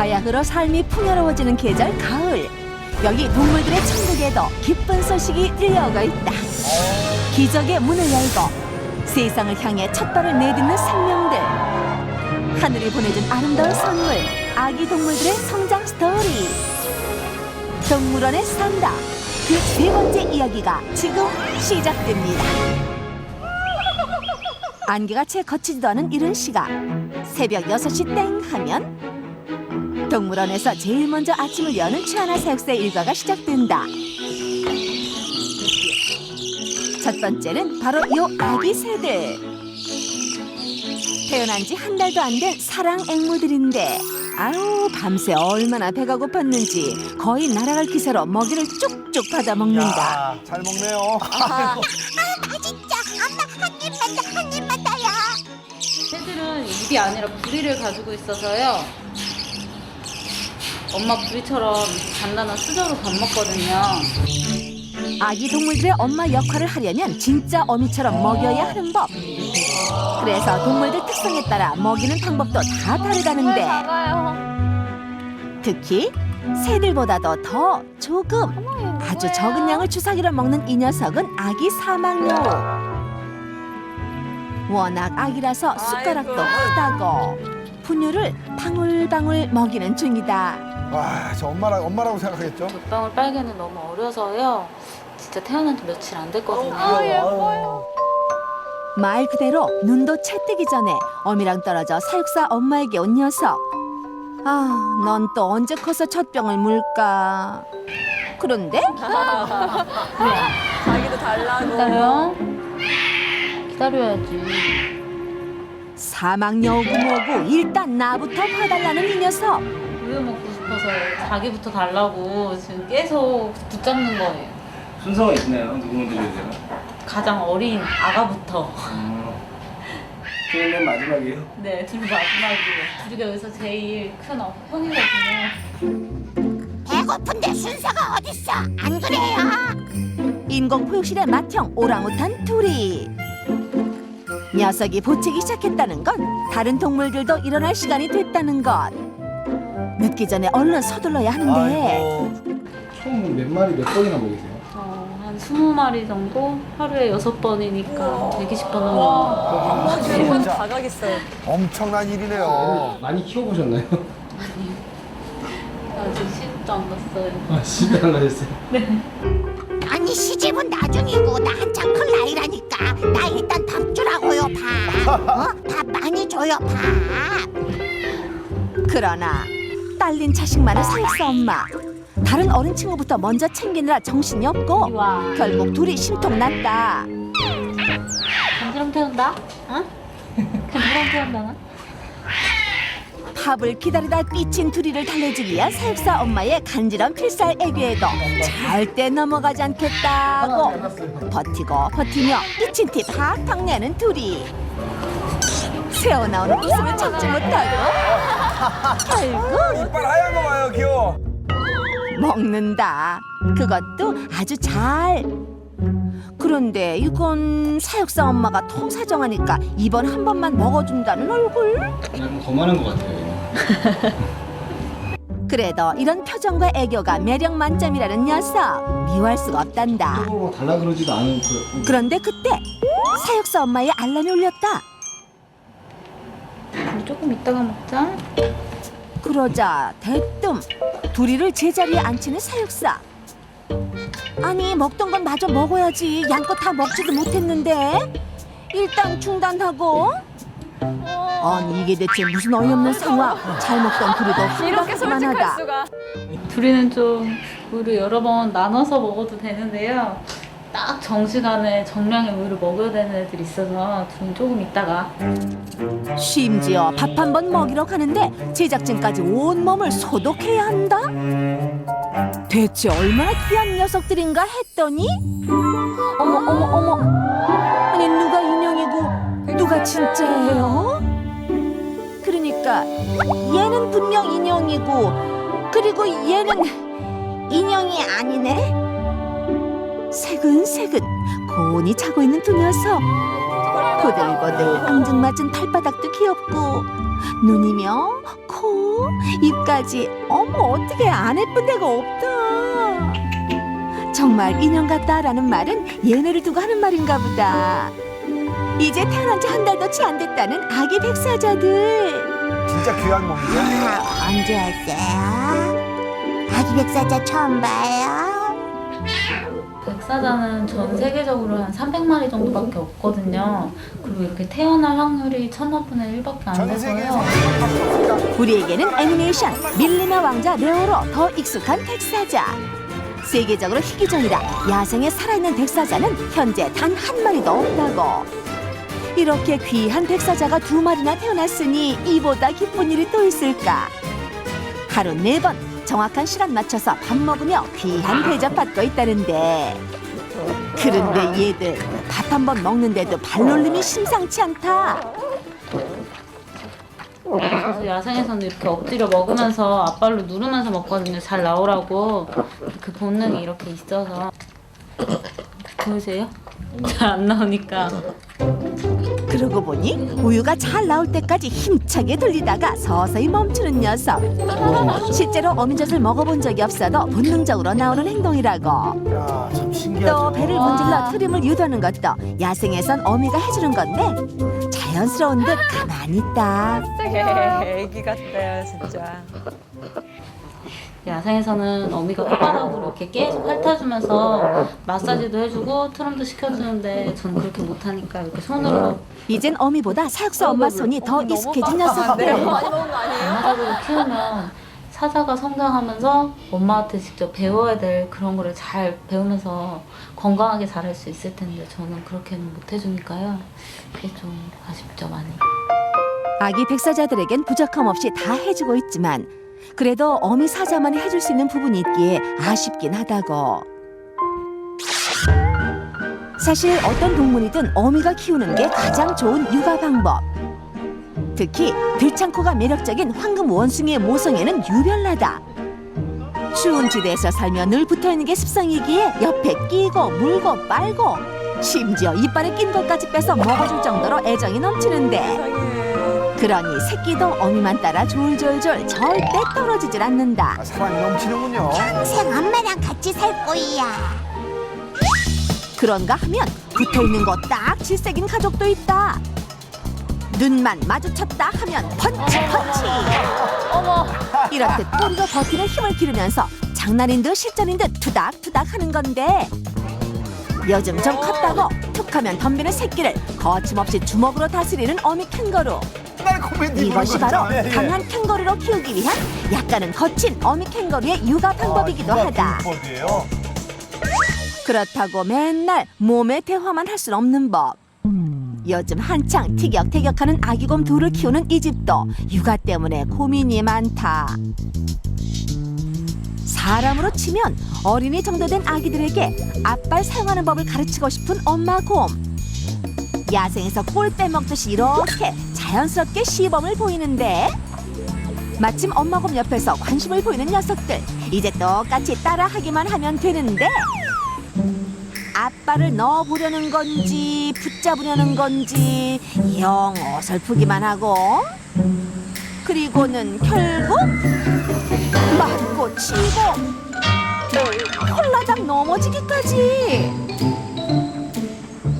바야흐로 삶이 풍요로워지는 계절 가을. 여기 동물들의 천국에도 기쁜 소식이 들려오고 있다. 기적의 문을 열고 세상을 향해 첫 발을 내딛는 생명들. 하늘이 보내준 아름다운 선물, 아기 동물들의 성장 스토리. 동물원에 산다. 그 세 번째 이야기가 지금 시작됩니다. 안개가 채 거치지도 않은 이른 시각. 새벽 6시 땡 하면 동물원에서 제일 먼저 아침을 여는 최하나 사육사의 일과가 시작된다. 첫 번째는 바로 요 아기 새들. 태어난 지 한 달도 안 된 사랑 앵무들인데 아유 밤새 얼마나 배가 고팠는지 거의 날아갈 기세로 먹이를 쭉쭉 받아 먹는다. 야, 잘 먹네요. 맛있다. 엄마 한 입만 더, 한 입만 더요. 새들은 입이 아니라 부리를 가지고 있어서요. 엄마 부리처럼 단단한 수저로 밥 먹거든요. 아기 동물들의 엄마 역할을 하려면 진짜 어미처럼 먹여야 하는 법. 그래서 동물들 특성에 따라 먹이는 방법도 다 다르다는데 특히 새들보다도 더 조금 아주 적은 양을 주사기로 먹는 이 녀석은 아기 사막요. 워낙 아기라서 숟가락도 크다고 분유를 방울방울 먹이는 중이다. 와, 저 엄마라고 생각하겠죠? 물방울 빨개는 너무 어려서요. 진짜 태어난 지 며칠 안 됐거든요. 예뻐요. 말 그대로 눈도 채 뜨기 전에 어미랑 떨어져 사육사 엄마에게 온 녀석. 아, 넌 또 언제 커서 첫 병을 물까? 그런데 자기도 달라고. 기다려. 기다려야지. 사막여우고 뭐고 일단 나부터 봐달라는 이 녀석. 우유 먹고 싶어서 자기부터 달라고 지금 계속 붙잡는 거예요. 순서가 있나요? 누구 먼저 줘야 되나? 가장 어린 아가부터. 저는 맨 마지막이에요. 네, 둘 마지막이에요. 둘이가 여기서 제일 큰 형이거든요. 배고픈데 순서가 어딨어? 안 그래요? 인공포육실의 맏형 오랑우탄 둘이. 녀석이 보채기 시작했다는 건 다른 동물들도 일어날 시간이 됐다는 것. 늦기 전에 얼른 서둘러야 하는데 아이고. 총 몇 마리 몇 번이나 먹이세요? 한 20마리 정도? 하루에 6번이니까 120번 넘는 거. 지금 다 가겠어요. 엄청난 일이네요. 많이 키워보셨나요? 아직 시집도 안 갔어요. 아, 진짜 안 가셨어요? 아니 시집은 나중이고 나 한참 클 나이라니까. 나 일단 밥 주라고요 밥. 밥 많이 줘요 밥. 그러나 딸린 자식 많은 사육사 엄마. 다른 어린 친구부터 먼저 챙기느라 정신이 없고 와. 결국 둘이 심통났다. 간지럼 태운다? 어? 간지럼 태운다? 밥을 기다리다 삐친 둘이를 달래주기 위한 사육사 엄마의 간지럼 필살 애교에도 절대 넘어가지 않겠다고 버티고 버티며 삐친 티 팍팍 내는 둘이. 새어나오는 웃음을 참지 못하고 결국 이빨 하얀 거 봐요, 귀여워. 먹는다. 그것도 아주 잘. 그런데 이건 사육사 엄마가 통사정하니까 이번 한 번만 먹어준다는 얼굴? 약간 거만한 것 같아요. 그래도 이런 표정과 애교가 매력 만점이라는 녀석 미워할 수가 없단다. 서로 달라 그러지도 않은 그런데 그때 사육사 엄마의 알람이 울렸다. 우리 조금 이따가 먹자. 그러자 대뜸 둘이를 제자리에 앉히는 사육사. 아니 먹던 건 마저 먹어야지. 양껏 다 먹지도 못했는데. 일단 중단하고. 아니 이게 대체 무슨 어이없는 상황. 잘 먹던 둘이도 이렇게 솔직할 한가하다. 수가. 둘이는 좀 우유 여러 번 나눠서 먹어도 되는데요. 딱 정시간에 정량의 우유를 먹어야 되는 애들이 있어서 둘은 조금 이따가. 심지어 밥 한 번 먹이러 가는데 제작진까지 온몸을 소독해야 한다? 대체 얼마나 귀한 녀석들인가 했더니 어머 아니 누가 인형이고 누가 진짜예요? 그러니까 얘는 분명 인형이고 그리고 얘는 인형이 아니네? 새근새근 고온이 자고 있는 두 녀석. 보들보들 앙증맞은 발바닥도 귀엽고 눈이며 코, 입까지. 어머, 어떻게 안 예쁜 데가 없다. 정말 인형 같다라는 말은 얘네를 두고 하는 말인가 보다. 이제 태어난 지 한 달도 채 안 됐다는 아기 백사자들. 진짜 귀한 몸이죠. 언제 왔어요? 아기 백사자 처음 봐요. 백사자는 전 세계적으로 한 300마리 정도밖에 없거든요. 그리고 이렇게 태어날 확률이 1000분의 1밖에 안 전 세계에서 돼서요. 우리에게는 애니메이션 밀리나 왕자 레오로 더 익숙한 백사자. 세계적으로 희귀종이라 야생에 살아있는 백사자는 현재 단 한 마리도 없다고. 이렇게 귀한 백사자가 2마리나 태어났으니 이보다 기쁜 일이 또 있을까. 하루 4번 정확한 시간 맞춰서 밥 먹으며 귀한 대접 받고 있다는데. 그런데 얘들 밥 한 번 먹는데도 발놀림이 심상치 않다. 그래서 야생에서는 이렇게 엎드려 먹으면서 앞발로 누르면서 먹거든요. 잘 나오라고. 그 본능이 이렇게 있어서. 보이세요? 잘 안 나오니까. 그러고 보니 우유가 잘 나올 때까지 힘차게 돌리다가 서서히 멈추는 녀석. 실제로 어미젖을 먹어본 적이 없어도 본능적으로 나오는 행동이라고. 야, 참 신기하죠. 또 배를 문질러 트림을 유도하는 것도 야생에선 어미가 해주는 건데 자연스러운 듯 가만히 있다. 애기 같아요, 진짜. 야생에서는 어미가 혓바닥으로 이렇게 계속 핥아주면서 마사지도 해주고 트림도 시켜주는데 저는 그렇게 못하니까 이렇게 손으로 이젠 어미보다 사육사 엄마 손이 더 익숙해진 녀석들. 엄마적으로 키우면 사자가 성장하면서 엄마한테 직접 배워야 될 그런 거를 잘 배우면서 건강하게 자랄 수 있을 텐데 저는 그렇게는 못 해주니까요. 그게 좀 아쉽죠, 많이. 아기 백사자들에겐 부족함 없이 다 해주고 있지만 그래도 어미 사자만이 해줄 수 있는 부분이 있기에 아쉽긴 하다고. 사실 어떤 동물이든 어미가 키우는 게 가장 좋은 육아 방법. 특히 들창코가 매력적인 황금 원숭이의 모성애는 유별나다. 추운 지대에서 살며 늘 붙어있는 게 습성이기에 옆에 끼고 물고 빨고 심지어 이빨에 낀 것까지 빼서 먹어줄 정도로 애정이 넘치는데, 그러니 새끼도 어미만 따라 졸졸졸 절대 떨어지질 않는다. 아, 사랑이 넘치는군요. 평생 엄마랑 같이 살 거야. 그런가 하면 붙어있는 거 딱 질색인 가족도 있다. 눈만 마주쳤다 하면 펀치 펀치. 이렇듯 꼬리로 버티는 힘을 기르면서 장난인 듯 실전인 듯 투닥투닥 하는 건데, 요즘 좀 컸다고 툭하면 덤비는 새끼를 거침없이 주먹으로 다스리는 어미 캥거루. 날 코미디 이것이 보는 바로 거죠. 예, 예. 강한 캥거루로 키우기 위한 약간은 거친 어미 캥거루의 육아 방법이기도 하다. 방법이에요. 그렇다고 맨날 몸의 대화만 할 순 없는 법. 요즘 한창 티격태격하는 아기곰 둘을 키우는 이 집도 육아 때문에 고민이 많다. 사람으로 치면 어린이 정도 된 아기들에게 앞발 사용하는 법을 가르치고 싶은 엄마 곰. 야생에서 꿀 빼먹듯이 이렇게 자연스럽게 시범을 보이는데, 마침 엄마 곰 옆에서 관심을 보이는 녀석들, 이제 똑같이 따라하기만 하면 되는데, 앞발을 넣어보려는 건지 붙잡으려는 건지 영 어설프기만 하고, 그리고는 결국 맞고 치고 홀라당 넘어지기까지.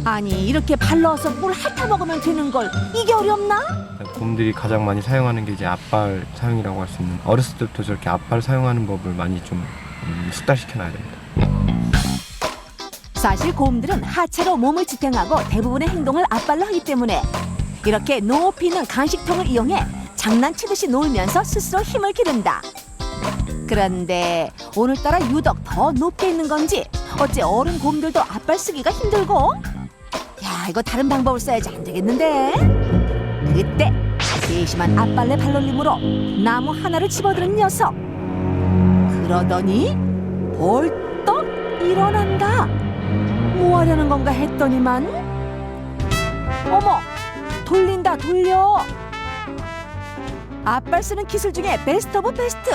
아니, 이렇게 발 넣어서 꿀 핥아먹으면 되는 걸 이게 어렵나? 곰들이 가장 많이 사용하는 게 이제 앞발 사용이라고 할 수 있는, 어렸을 때부터 저렇게 앞발 사용하는 법을 많이 좀 숙달시켜놔야 됩니다. 사실 곰들은 하체로 몸을 지탱하고 대부분의 행동을 앞발로 하기 때문에 이렇게 높이 있는 간식통을 이용해 장난치듯이 놀면서 스스로 힘을 기른다. 그런데 오늘따라 유독 더 높게 있는 건지 어째 어른 곰들도 앞발 쓰기가 힘들고, 야, 이거 다른 방법을 써야지 안 되겠는데. 그때 세심한 앞발레 발놀림으로 나무 하나를 집어드는 녀석. 그러더니 벌떡 일어난다. 뭐 하려는 건가 했더니만, 어머, 돌린다 돌려. 앞발 쓰는 기술 중에 베스트 오브 베스트.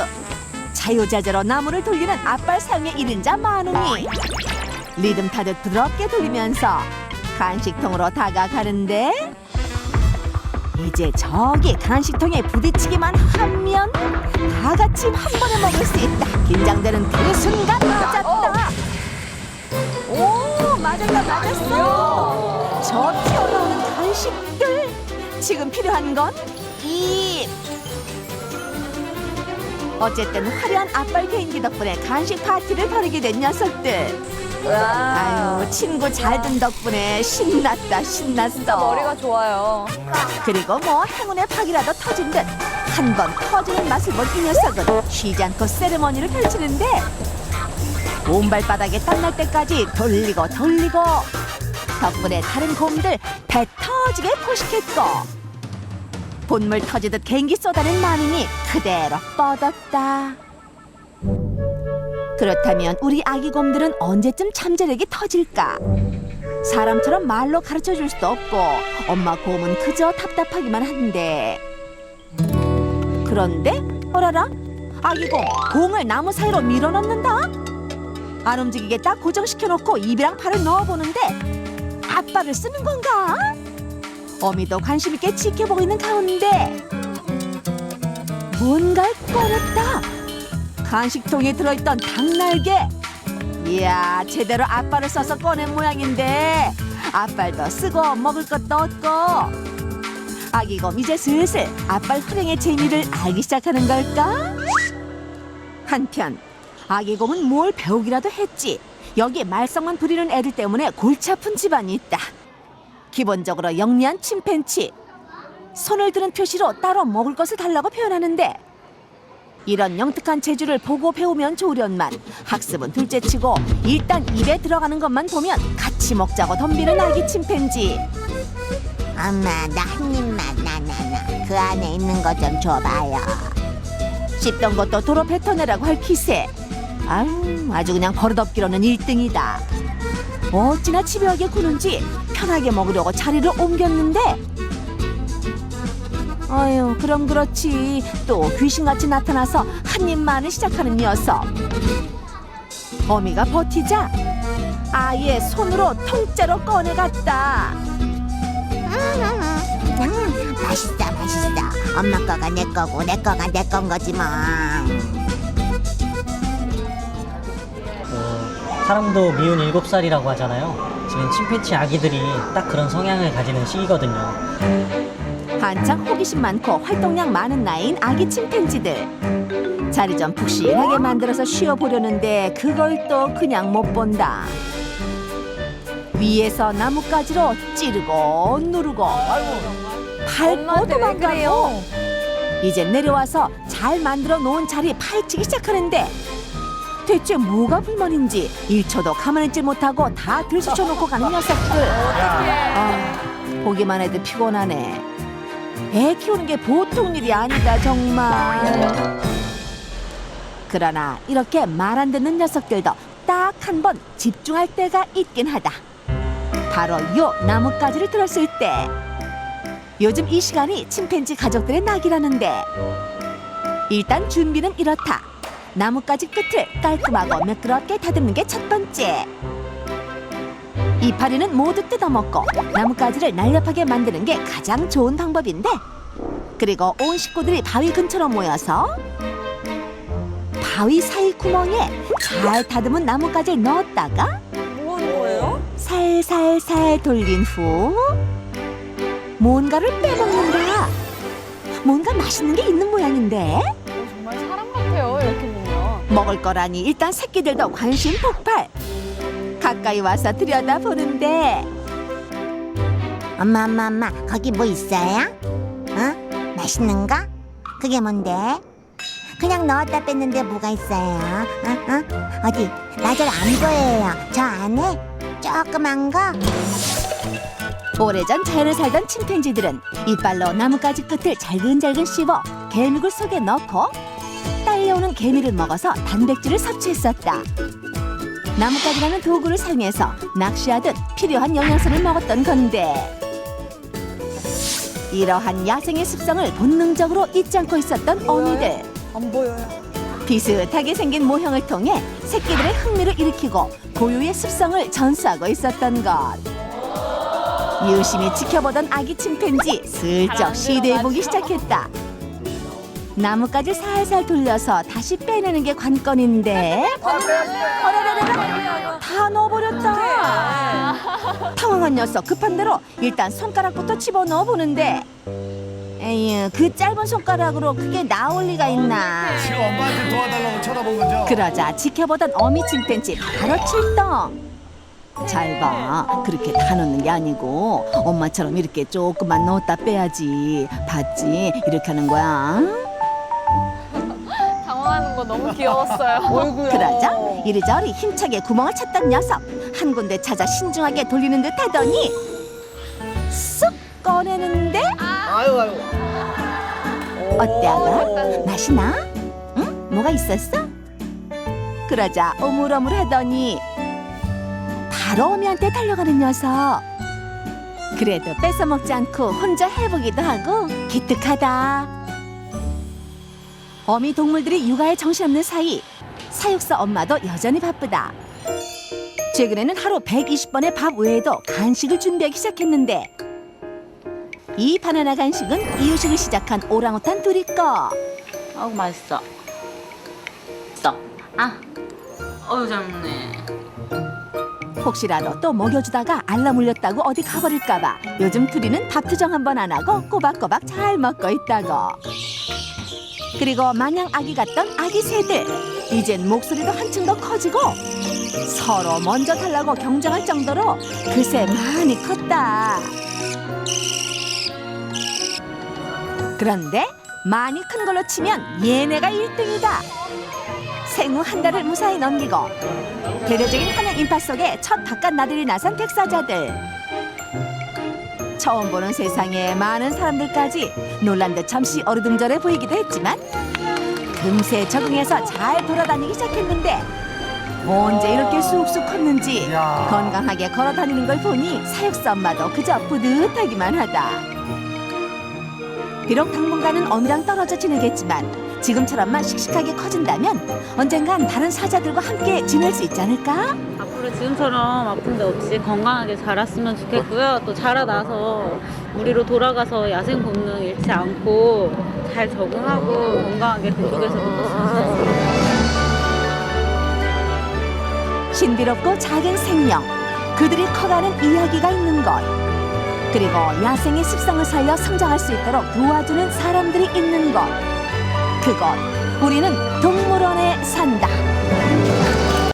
자유자재로 나무를 돌리는 앞발 사용의 1인자 만웅이 리듬 타듯 부드럽게 돌리면서 간식통으로 다가가는데, 이제 저기 간식통에 부딪히기만 하면 다 같이 한 번에 먹을 수 있다. 긴장되는 그 순간 맞았다. 오, 맞았어. 저 튀어나오는 간식들. 지금 필요한 건 입. 어쨌든 화려한 앞발 개인기 덕분에 간식 파티를 벌이게 된 녀석들. 아유, 친구 잘 든 덕분에 신났어. 머리가 좋아요. 그리고 뭐 행운의 팍이라도 터진 듯 한 번 터지는 맛을 본 이 녀석은 쉬지 않고 세레머니를 펼치는데 온 발바닥에 땀날 때까지 돌리고 덕분에 다른 곰들 배 터지게 포식했고 본물 터지듯 개인기 쏟아낸 마민이 그대로 뻗었다. 그렇다면 우리 아기 곰들은 언제쯤 잠재력이 터질까? 사람처럼 말로 가르쳐줄 수도 없고 엄마 곰은 그저 답답하기만 한데 그런데 어라라 아기 곰 공을 나무 사이로 밀어넣는다. 안 움직이게 딱 고정시켜놓고 입이랑 팔을 넣어보는데 앞발을 쓰는 건가? 어미도 관심 있게 지켜보고 있는 가운데 뭔가를 꺼냈다. 간식통에 들어있던 닭날개. 이야, 제대로 앞발을 써서 꺼낸 모양인데 앞발도 쓰고 먹을 것도 없고 아기곰 이제 슬슬 앞발 활용의 재미를 알기 시작하는 걸까? 한편 아기곰은 뭘 배우기라도 했지. 여기에 말썽만 부리는 애들 때문에 골치 아픈 집안이 있다. 기본적으로 영리한 침팬치. 손을 드는 표시로 따로 먹을 것을 달라고 표현하는데 이런 영특한 재주를 보고 배우면 좋으련만 학습은 둘째치고 일단 입에 들어가는 것만 보면 같이 먹자고 덤비는 아기 침팬지. 엄마 나 한 입만 나 그 안에 있는 거 좀 줘봐요. 씹던 것도 도로 뱉어내라고 할 기세. 아주 그냥 버릇없기로는 1등이다. 어찌나 집요하게 구는지 편하게 먹으려고 자리를 옮겼는데 아유, 그럼 그렇지. 또 귀신같이 나타나서 한 입만을 시작하는 녀석. 어미가 버티자 아예 손으로 통째로 꺼내갔다. 맛있어. 엄마 거가 내 거고 내 거가 내 건 거지 뭐. 사람도 미운 7살이라고 하잖아요. 지금 침팬치 아기들이 딱 그런 성향을 가지는 시기거든요. 한창 호기심 많고 활동량 많은 나이인 아기 침팬지들. 자리 좀 푹신하게 만들어서 쉬어보려는데 그걸 또 그냥 못 본다. 위에서 나뭇가지로 찌르고 누르고 밟고 도망가고 이제 내려와서 잘 만들어 놓은 자리 파헤치기 시작하는데 대체 뭐가 불만인지 1초도 가만히 있지 못하고 다 들쑤셔놓고 가는 녀석들. 보기만 해도 피곤하네. 애 키우는 게 보통 일이 아니다 정말. 그러나 이렇게 말 안 듣는 녀석들도 딱 한 번 집중할 때가 있긴 하다. 바로 요 나뭇가지를 들었을 때. 요즘 이 시간이 침팬지 가족들의 낙이라는데 일단 준비는 이렇다. 나뭇가지 끝을 깔끔하고 매끄럽게 다듬는 게 첫 번째. 이파리는 모두 뜯어먹고 나뭇가지를 날렵하게 만드는 게 가장 좋은 방법인데 그리고 온 식구들이 바위 근처로 모여서 바위 사이 구멍에 잘 다듬은 나뭇가지를 넣었다가 뭐 하는 거예요? 살살살 돌린 후 뭔가를 빼먹는다. 뭔가 맛있는 게 있는 모양인데 정말 사람 같아요, 이렇게 보면. 먹을 거라니 일단 새끼들도 관심 폭발. 가까이 와서 들여다보는데 엄마 거기 뭐 있어요? 어? 맛있는 거? 그게 뭔데? 그냥 넣었다 뺐는데 뭐가 있어요? 어디? 나 잘 안 보여요. 저 안에 조그만 거? 오래전 자연을 살던 침팬지들은 이빨로 나뭇가지 끝을 잘근잘근 씹어 개미굴 속에 넣고 딸려오는 개미를 먹어서 단백질을 섭취했었다. 나뭇가지라는 도구를 사용해서 낚시하듯 필요한 영양소를 먹었던 건데 이러한 야생의 습성을 본능적으로 잊지 않고 있었던 어미들. 안 보여요. 비슷하게 생긴 모형을 통해 새끼들의 흥미를 일으키고 고유의 습성을 전수하고 있었던 것. 유심히 지켜보던 아기 침팬지 슬쩍 시도해보기 시작했다. 나뭇가지 살살 돌려서 다시 빼내는 게 관건인데 어라라라라 다 넣어버렸다. 당황한 녀석 급한 대로 일단 손가락부터 집어넣어 보는데 에휴 그 짧은 손가락으로 그게 나올 리가 있나. 지금 엄마한테 도와달라고 쳐다본 거죠? 그러자 지켜보던 어미 침팬지 바로 출동. 잘 봐. 그렇게 다 넣는 게 아니고 엄마처럼 이렇게 조금만 넣었다 빼야지. 봤지? 이렇게 하는 거야. 당황하는 거 너무 귀여웠어요. 어이구야. 그러자 이리저리 힘차게 구멍을 찾던 녀석 한 군데 찾아 신중하게 돌리는 듯 하더니 쑥 꺼내는데 아유. 어때 아가? 맛이 나? 응? 뭐가 있었어? 그러자 오물오물 하더니 바로 어미한테 달려가는 녀석. 그래도 뺏어 먹지 않고 혼자 해보기도 하고 기특하다. 어미 동물들이 육아에 정신없는 사이 사육사 엄마도 여전히 바쁘다. 최근에는 하루 120번의 밥 외에도 간식을 준비하기 시작했는데 이 바나나 간식은 이유식을 시작한 오랑우탄 둘이 거. 아우 맛있어. 맛있어. 아, 어우 잘 먹네. 혹시라도 또 먹여주다가 알람 울렸다고 어디 가버릴까봐 요즘 둘이는 밥 투정 한 번 안 하고 꼬박꼬박 잘 먹고 있다고. 그리고 마냥 아기 같던 아기 새들 이젠 목소리도 한층 더 커지고 서로 먼저 달라고 경쟁할 정도로 그새 많이 컸다. 그런데 많이 큰 걸로 치면 얘네가 1등이다. 생후 한 달을 무사히 넘기고 대대적인 환영 인파 속에 첫 바깥 나들이 나선 백사자들. 처음 보는 세상에 많은 사람들까지 놀란 듯 잠시 어리둥절해 보이기도 했지만 금세 적응해서 잘 돌아다니기 시작했는데 언제 이렇게 쑥쑥 컸는지 야. 건강하게 걸어다니는 걸 보니 사육사 엄마도 그저 뿌듯하기만 하다. 비록 당분간은 어미랑 떨어져 지내겠지만 지금처럼만 씩씩하게 커진다면 언젠간 다른 사자들과 함께 지낼 수 있지 않을까? 앞으로 지금처럼 아픈 데 없이 건강하게 자랐으면 좋겠고요. 또 자라나서 우리로 돌아가서 야생 본능 잃지 않고 잘 적응하고 건강하게 그쪽에서도 또 신비롭고 작은 생명, 그들이 커가는 이야기가 있는 것. 그리고 야생의 습성을 살려 성장할 수 있도록 도와주는 사람들이 있는 것. 그곳, 우리는 동물원에 산다.